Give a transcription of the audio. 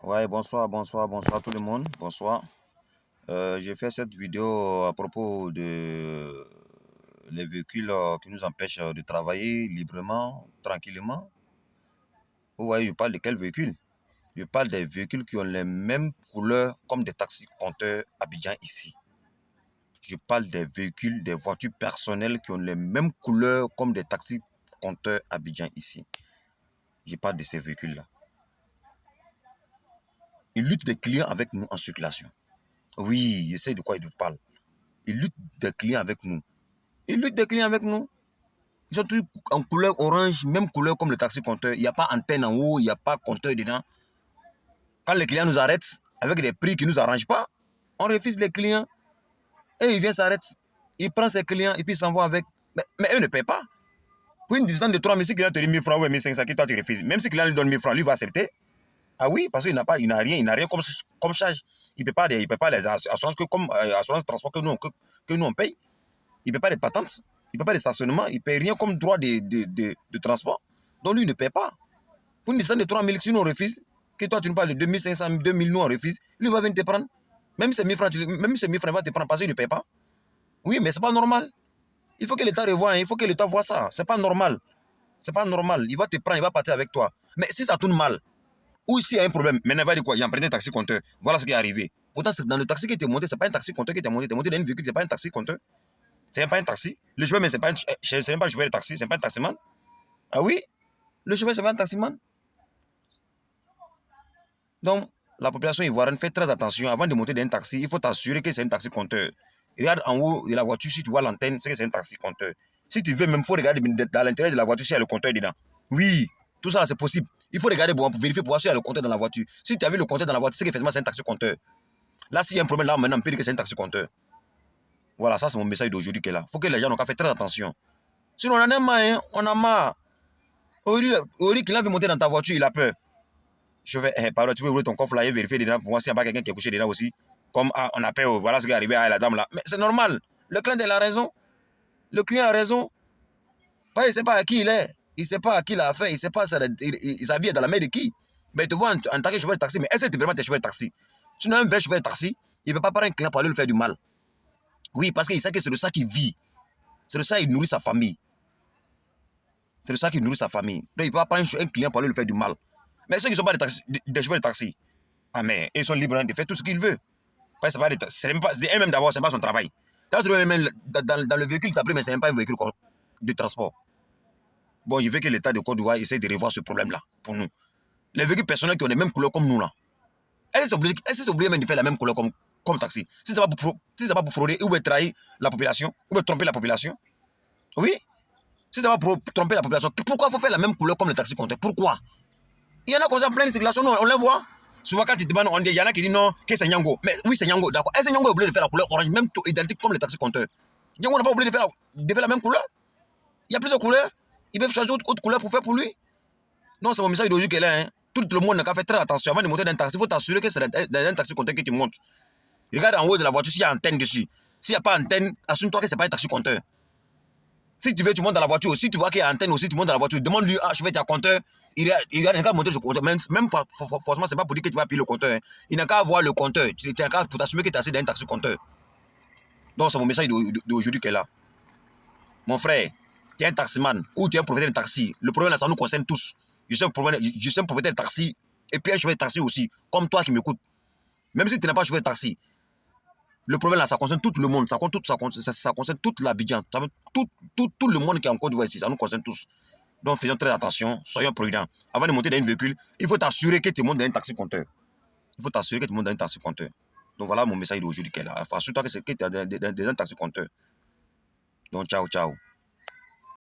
Ouais, bonsoir tout le monde. Bonsoir. J'ai fait cette vidéo à propos de les véhicules qui nous empêchent de travailler librement, tranquillement. Vous voyez, je parle de quels véhicules? Je parle des véhicules qui ont les mêmes couleurs comme des taxis compteurs Abidjan ici. Je parle des véhicules, des voitures personnelles qui ont les mêmes couleurs comme des taxis compteurs Abidjan ici. Je parle de ces véhicules-là. Ils luttent des clients avec nous en circulation. Oui, je sais de quoi ils vous parlent. Ils luttent des clients avec nous. Ils luttent des clients avec nous. Ils sont tous en couleur orange, même couleur comme le taxi compteur. Il n'y a pas antenne en haut, il n'y a pas compteur dedans. Quand les clients nous arrêtent avec des prix qui ne nous arrangent pas, on refuse les clients. Et il vient s'arrêter. Il prend ses clients et puis il s'en va avec. Mais eux ne paient pas. Pour une distance de 3 000, si le client te dit 1 000 francs ou 1 500, toi tu refuses. Même si le client lui donne 1 000 francs, lui va accepter. Ah oui, parce qu'il n'a rien comme charge. Il ne peut pas les assurances comme assurance transport que nous on paye. Il ne paie pas les patentes, il ne paie pas les stationnements, il ne paie rien comme droit de transport. Donc lui, il ne paie pas. Pour une distance de 3 000, si nous on refuse, que toi tu nous parles de 2 500, 2 000, nous on refuse, lui va venir te prendre. Même si c'est 1 000 francs, il va te prendre parce qu'il ne paie pas. Oui, mais ce n'est pas normal. Il faut que l'État revoie, il faut que l'État voit ça. Ce n'est pas normal. Ce n'est pas normal. Il va te prendre, il va partir avec toi. Mais si ça tourne mal, ou s'il y a un problème, maintenant il va dire quoi? Il a emprunté un taxi compteur. Voilà ce qui est arrivé. Pourtant, dans le taxi qui était monté, ce n'est pas un taxi compteur qui était monté. Tu es monté dans une véhicule, ce n'est pas un taxi compteur. C'est pas un taxi. Le chauffeur, mais c'est pas un chauffeur de taxi, c'est pas un taximan. Ah oui? Le chauffeur, c'est pas un taximan. Donc, la population ivoirienne fait très attention. Avant de monter dans un taxi, il faut t'assurer que c'est un taxi compteur. Regarde en haut de la voiture, si tu vois l'antenne, c'est que c'est un taxi compteur. Si tu veux, même, il faut regarder dans l'intérieur de la voiture s'il y a le compteur dedans. Oui, tout ça, c'est possible. Il faut regarder pour vérifier pour voir s'il y a le compteur dans la voiture. Si tu as vu le compteur dans la voiture, c'est qu'effectivement, c'est un taxi compteur. Là, s'il y a un problème, là, maintenant, on peut dire que c'est un taxi compteur. Voilà, ça, c'est mon message d'aujourd'hui qui est là. Il faut que les gens ont fait très attention. Sinon, on en a marre, hein? On a marre. Aujourd'hui, qu'il a veut monter dans ta voiture, il a peur. Je vais, pardon, tu veux ouvrir ton coffre là et vérifier dedans pour voir s'il n'y a pas quelqu'un qui est couché dedans aussi. Comme, on a peur, voilà ce qui est arrivé à la dame là. Mais c'est normal. Le client a raison. Le client a raison. Il ne sait pas à qui il est. Il ne sait pas à qui il a affaire. Il ne sait pas sa vie est dans la main de qui. Mais tu vois, en tant que chauffeur de taxi, mais est-ce que tu es vraiment chauffeur de taxi? Sinon, un vrai chauffeur de taxi, il ne peut pas prendre un client pour aller lui faire du mal. Oui, parce qu'il sait que c'est de ça qu'il vit. C'est de ça qu'il nourrit sa famille. C'est de ça qu'il nourrit sa famille. Donc, il ne peut pas prendre un client pour aller lui faire du mal. Mais ceux qui ne sont pas des chauffeurs de taxi, ah mais ils sont libres de faire tout ce qu'ils veulent. C'est même d'abord, ce n'est pas son travail. Quand tu trouves même dans le véhicule, tu as pris, mais ce n'est même pas un véhicule de transport. Bon, il veut que l'État de Côte d'Ivoire essaie de revoir ce problème-là pour nous. Les véhicules personnels qui ont les mêmes couleurs comme nous, là. Est-ce que c'est obligé même de faire la même couleur comme taxi? Si ce n'est pas pour frauder ou trahir la population, ou tromper la population. Oui. Si ça va pour tromper la population, pourquoi il faut faire la même couleur comme le taxi compteur? Pourquoi? Il y en a comme ça en pleine circulation, on les voit. Souvent, quand ils demandent, il y en a qui disent non, que c'est Nyango. Mais oui, c'est Nyango, d'accord. Est-ce que Nyango est obligé de faire la couleur orange, même identique comme le taxi compteur? Nyango n'est pas obligé de faire la même couleur. Il y a plusieurs couleurs. Ils peuvent changer autre couleur pour faire pour lui. Non, c'est mon message d'aujourd'hui qu'elle est. Hein. Tout le monde n'a qu'à faire très attention. Avant de monter dans un taxi, il faut t'assurer que c'est dans un taxi compteur que tu montes. Regarde en haut de la voiture s'il y a antenne dessus. S'il n'y a pas antenne, assume-toi que ce n'est pas un taxi compteur. Si tu veux, tu montes dans la voiture aussi, tu vois qu'il y a antenne aussi, tu montes dans la voiture. Demande-lui, je vais être compteur. Il n'a qu'à monter sur le compteur. Même forcément, ce n'est pas pour dire que tu vas payer le compteur. Hein. Il n'a qu'à avoir le compteur. Tu n'as qu'à pour t'assumer que tu es assis dans un taxi compteur. Donc, c'est mon message d'aujourd'hui qu'elle est là. Mon frère, tu es un taximan ou tu es un propriétaire de taxi. Le problème, là, ça nous concerne tous. Je suis un propriétaire de taxi et puis un chauffeur de taxi aussi, comme toi qui m'écoutes. Même si tu n'es pas chauffeur de taxi, le problème, là, ça concerne tout le monde. Ça concerne toute l'Abidjan. Tout le monde qui est en Côte d'Ivoire ici, ça nous concerne tous. Donc, faisons très attention, soyons prudents. Avant de monter dans un véhicule, il faut t'assurer que tu montes dans un taxi compteur. Il faut t'assurer que tu montes dans un taxi compteur. Donc, voilà mon message d'aujourd'hui. Assure-toi que tu es dans un taxi compteur. Donc, ciao, ciao.